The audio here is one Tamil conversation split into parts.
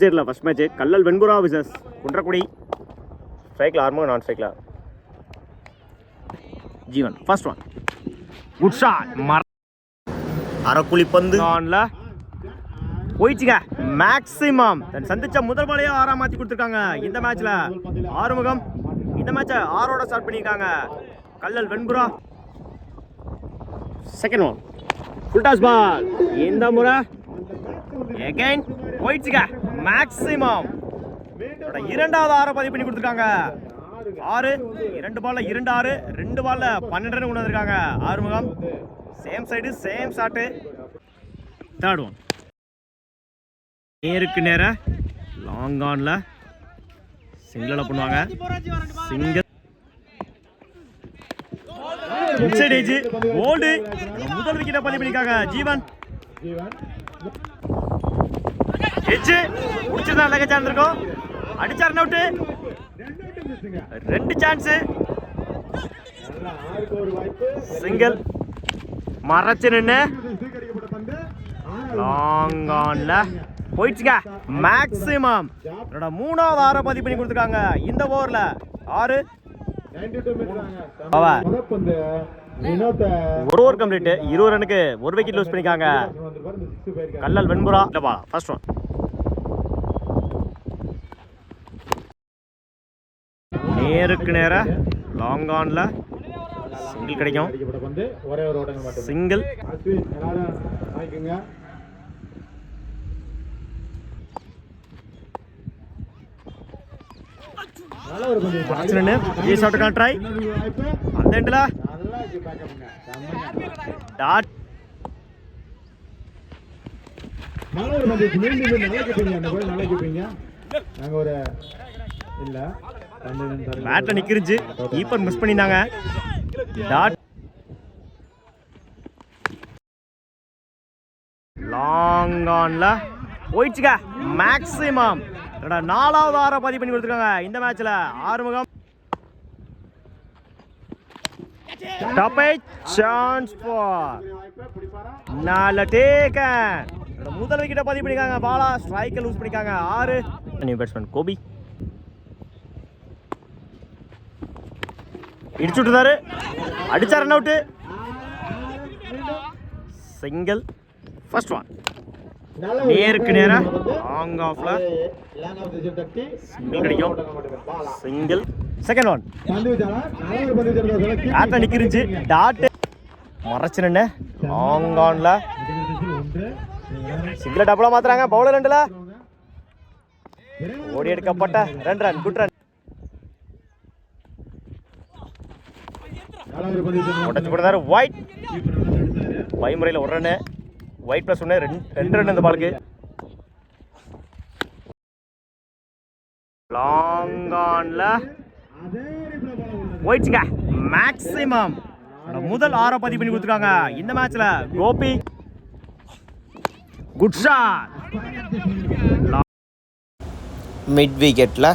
சரில first match Kallal Venpura versus Kunrakkudi. ஸ்ட்ரைக்ல ஆர்மோ நான் ஸ்ட்ரைக்ல Jeevan. First one good shot. அரக்குழி பந்து ஆன்ல போயிடுச்சுங்க. மேக்ஸிமம் சந்திச்ச முதல் பாலையே 6 மாத்தி கொடுத்துருக்காங்க இந்த மேட்ச்ல. ஆறுமுகம் இந்த மேட்சை 6ஓட ஸ்டார்ட் பண்ணியிருக்காங்க. Kallal Venpura. Second one full toss ball. இந்த முறை எகைன் போயிடுச்சுங்க. மேக்ஸிமம் இரண்டாவது 6 பதிவு பண்ணி கொடுத்துருக்காங்க. 6 2 பால்ல 2 6 2 பால்ல 12 ரன் கொண்டு வந்திருக்காங்க Arumugam. Same side same shot. Third one நேருக்கு நேர லாங் ஆன்ல சிங்கிள் பண்ணுவாங்க. Single inside edge bowled. முதல் விக்கெட்டை பதிவு பண்ணிருக்காங்க ஜீவன். எஜ் முடிச்சிருந்தா நல்ல சான்ஸ் இருக்கும். அடிச்சா ரன் அவுட். 2 சான்ஸ். சிங்கிள் மறைச்சு நின்று லாங் ஆன்ல போயிடுச்சுங்க. மேக்ஸிமம் 3வது 6 பதிவு பண்ணி கொடுத்துருக்காங்க இந்த ஓவர்ல. 6 ஒரு ஓவர் கம்ப்ளீட். 20 ரனுக்கு 1 விக்கெட் லூஸ் பண்ணிருக்காங்க கல்லல் வெண்புறா. ஃபர்ஸ்ட் ஒன் நேருக்கு நேர லாங் ஆன்ல சிங்கிள் கிடைக்கும். சிங்கிள் ட்ரை அந்த எண்ட்ல டாட். பேட்ல நிக்கிருச்சு. கீப்பர் மிஸ் பண்ணிருந்தாங்க. டாட் லாங் ஆன்ல போயிடுச்சுங்க. மேக்ஸிமம் 4வது 6 பதிவு பண்ணி கொடுத்துருக்காங்க இந்த மேட்ச்ல ஆறுமுகம். சான்ஸ் ஃபார் நால டேக்கன். முதல் விக்கெட்டை பதிவு பண்ணிருக்காங்க. பாலா ஸ்ட்ரைக்கை லூஸ் பண்ணிருக்காங்க. 6 நியூ பேட்ஸ்மேன் கோபி இடிச்சு விட்டுருந்தாரு. அடிச்சா run out. Single. First one நேருக்கு நேரா லாங் ஆஃப்ல சிங்கிள் கிடைக்கும். சிங்கிள். செகண்ட் ஒன் டாட்டா நிக்கிருச்சு. டாட் மறைச்சு நின்று லாங் ஆன்ல சிங்கிள் டபுளா மாத்துறாங்க. பவுலர் 2ல ஓடி எடுக்கப்பட்ட 2 ரன். Good run. உடச்சு கொடுத்தாரு. ஒயிட் பயமுறையில் 1 ரன். ஒயிட் பிளஸ் 1 2 ரன் இந்த பாலுக்கு. லாங் ஆன்ல போயிடுச்சுங்க. மேக்ஸிமம் முதல் 6 பதிவு பண்ணி கொடுத்துருக்காங்க இந்த மேட்ச்ல கோபி. Good shot. மிட் விக்கெட்ல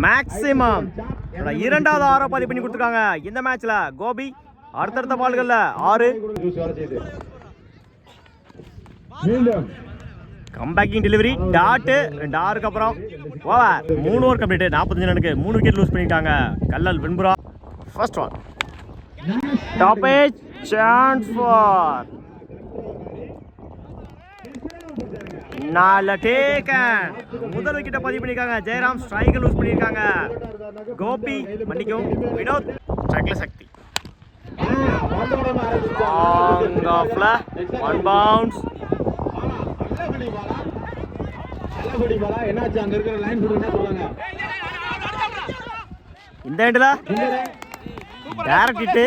மேக்ஸிமம் 2வது 6 பதிவு பண்ணி கொடுத்துருக்காங்க இந்த மேட்ச்ல கோபி. அடுத்தடுத்த பால்கள்ல 6 கம்பேக்கிங் டெலிவரி. டாட் 2 6க்கு அப்புறம் ஓவர். 3 over complete. 45 ரனுக்கு 3 விக்கெட் லூஸ் பண்ணிட்டாங்க Kallal Venpura. First one top edge chance for நால டேக்கன். முதல் விக்கெட்டை பதிவு பண்ணிருக்காங்க ஜெயராம். ஸ்ட்ரைக்கை லூஸ் பண்ணிருக்காங்க கோபி. மன்னிக்கும் வினோத். ஸ்ட்ரைக்ல சக்தி. லாங் ஆஃப்ல 1 பவுன்ஸ். இந்த எண்ட்ல டைரக்ட் ஹிட்.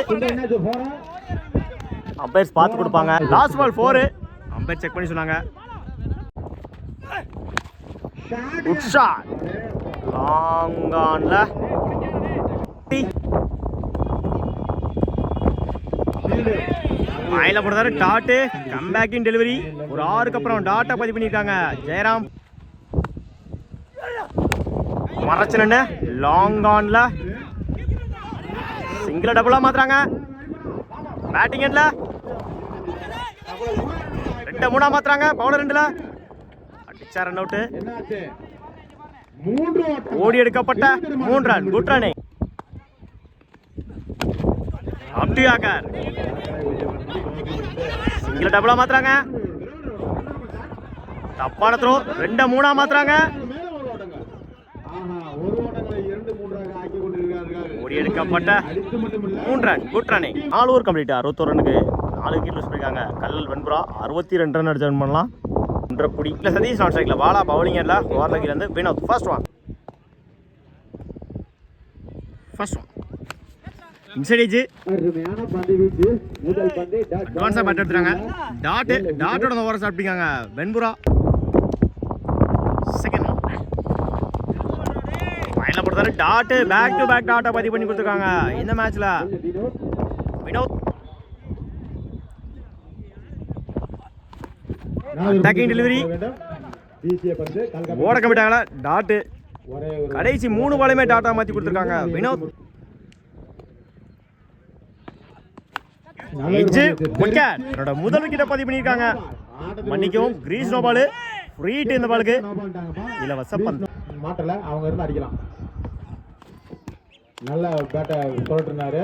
அம்பையர்ஸ் பார்த்து கொடுப்பாங்க. Last ball 4. அம்பையர் செக் பண்ணி சொன்னாங்க. Good shot. லாங் ஆன்ல வாயில போடுறாரு. Dot comebacking delivery. ஒரு 6க்கு அப்புறம் டாட்டா பதிவு பண்ணிருக்காங்க ஜெயராம். மறைச்சு நின்று லாங் ஆன்ல சிங்கிள் டபுளா மாத்துறாங்க. பேட்டிங் எண்ட்ல 2 3 மாத்துறாங்க. பவுலர் 2ல கேட்சா ரன் அவுட். என்னாச்சு? 3 ஓட்டம். ஓடி எடுக்கப்பட்ட 3 ரன். Good running. அப்டியாகர் சிங்கிள் டபுளா மாத்துறாங்க. தப்பான த்ரோ. 2-3 மாத்துறாங்க. ஓடி எடுக்கப்பட்ட 3 ரன். குட் ரன்னிங். 4 ஓவர் கம்ப்ளீட். 61 ரனுக்கு 4 விக்கெட் லூஸ் பண்ணிருக்காங்க. கல்லல் வெண்புறா 62 ரன் அடிச்சு ரன் பண்ணலாம். குடி இல்ல சதீஷ் நாட் ஸ்ட்ரைக்ல பாலா பவுலிங் இல்ல ஓவர்ல இருந்து Vinod first one inside edge அருமையான பந்து வீச்சு. முதல் பந்து அட்வான்ஸா பேட் எடுத்துறாங்க. டாட்டோட ஓவர் சாப்பிட்டாங்க வெண்புறா. செகண்ட் ஃபைனல் போடுறாரு. டாட் பேக் டு பேக் டாட்டா பதிவு பண்ணி கொடுத்துருக்காங்க இந்த மேட்ச்ல. Vinod attacking delivery. ஓட கமிட்டாங்களா டாட். கடைசி 3 பாலுமே டாட்டா மாத்தி கொடுத்துருக்காங்க வினோத். என்னோட முதல் விக்கெட்டை பதிவு பண்ணியிருக்காங்க. மன்னிக்கவும் crease no ball. Free hit இந்த பாலுக்கு. இலவச பந்து மாட்டல அவங்க இருந்து அடிக்கலாம். நல்ல பேட்டை போட்டுனாரு.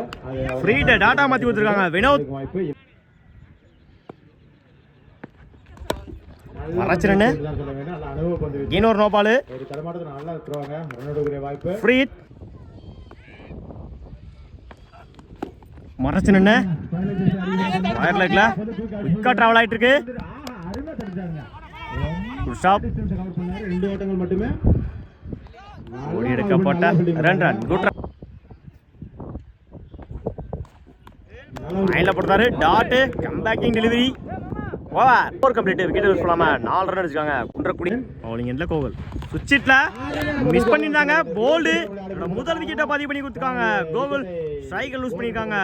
ஃப்ரீ ஹிட் டாட்டா மாத்தி கொடுத்துருக்காங்க வினோத். மரச்சிரன்னு இன்னொரு நோ பால். ஃப்ரீ ஹிட் மறைச்சு நின்று வயர் லெக்ல குயிக்கா டிராவல் ஆயிட்டு இருக்கு. ஓடி எடுக்கப்பட்ட 2 ரன். Good run. லைன்ல போட்டாரு dot. Comebacking delivery. Over complete. Wicket யூஸ் பண்ணாம 4 ரன் அடிச்சாங்க. குன்றக்குடி பவுலிங் எண்ட்ல கோவல் சுவிட்ச் ஹிட்ல மிஸ் பண்ணிருந்தாங்க. போல்டு முதல் விக்கெட்டை பதிவு பண்ணி கொடுத்துருக்காங்க. கோகுல் ஸ்ட்ரைக்கர் லூஸ் பண்ணிருக்காங்க.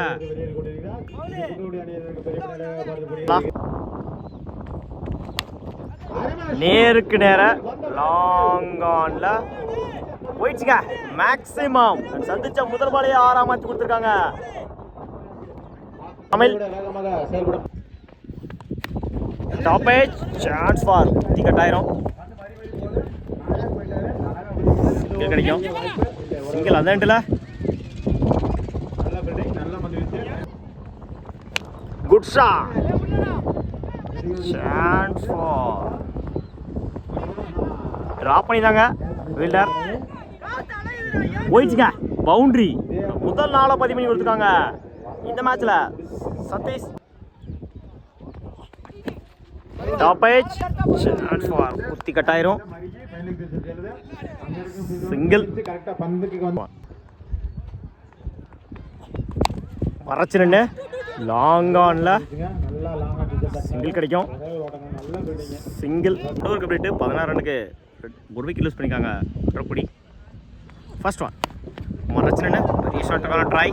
நேருக்கு நேர லாங் ஆன்ல போயிடுச்சுங்க. மேக்ஸிமம் சந்திச்ச முதல் பாலையே 6 மாத்தி கொடுத்துருக்காங்க. Tamil top edge chance for டிக்கெட் ஆயிரும். சிங்கிள் கிடைக்கும். சிங்கிள் அந்த எண்டில் good shot. Chance for drop பண்ணிதாங்க ஃபீல்டர். போயிடுச்சுங்க பவுண்டரி. முதல் நாளை பதிவு பண்ணி கொடுத்துருக்காங்க இந்த மேட்ச்ல. Satish top edge chance for குத்தி கட்டாயிரும். சிங்கிள் மறைச்சு நின்று லாங் ஆன்ல சிங்கிள் கிடைக்கும். Single over complete. 16 ரனுக்கு 1 விக்கெட் லூஸ் பண்ணிருக்காங்க குன்றக்குடி. ஃபர்ஸ்ட் ஒன் மறைச்சு நின்று பெரிய ஷாட்டுக்கான ட்ரை.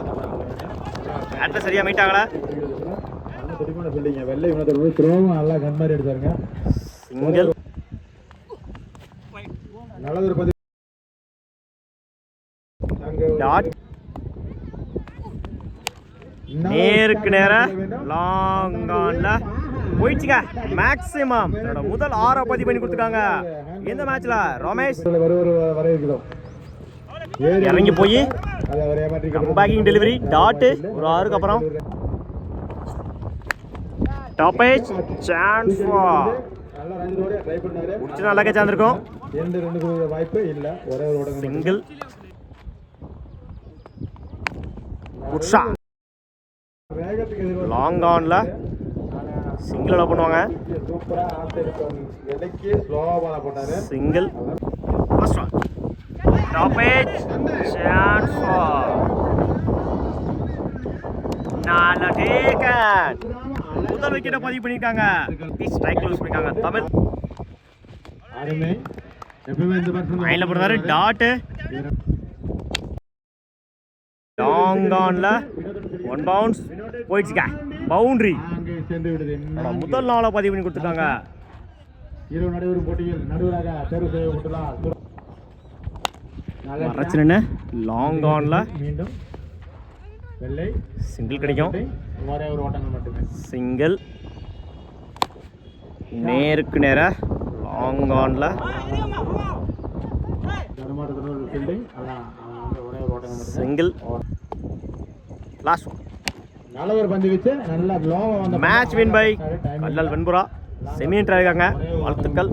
பேட்ல சரியா மீட் ஆகல. Single dot. நேருக்கு நேர லாங் ஆன்ல போயிடுச்சுங்க. மேக்ஸிமம் என்னோட முதல் 6 பதிவு பண்ணி கொடுத்துருக்காங்க இந்த மேட்ச்ல. ரமேஷ் இறங்கி போய் கம்பேக்கிங் டெலிவரி. டாட் ஒரு 6க்கு அப்புறம் டாப் ஏஜ் சான்ஸ் ஃபார் முடிச்சு நல்லா கேட்ச் ஆந்திருக்கும். Single good shot. லாங் ஆன்ல சிங்கிள் அலோ பண்ணுவாங்க. Single first one top edge chance for நால டேக்கன். முதல் விக்கெட்டை பதிவு பண்ணிருக்காங்க. ஸ்ட்ரைக் யூஸ் பண்ணிருக்காங்க தமிழ். லைன்ல போடுறாரு டாட். லாங் ஆன்ல 1 பவுன்ஸ் போயிடுச்சுங்க. பவுண்டரி. முதல் நாளை பதிவு பண்ணி கொடுத்துருக்காங்க. மறைச்சு லாங் ஆன்ல சிங்கிள் கிடைக்கும். சிங்கிள் நேருக்கு நேர லாங் ஆன்ல தடுமாற்றத்தோட ஒரு fielding. அதான் அவன் வந்து ஒரே ஒரு ஓட்டம் மட்டும். சிங்கிள் லாஸ்ட் நல்ல ஒரு பந்து வீச்சு, நல்லா லோவா வந்த மேட்ச் வின் பை கல்லால் வெண்புறா. செமி என்ட்ரி ஆயிருக்காங்க. வாழ்த்துக்கள்.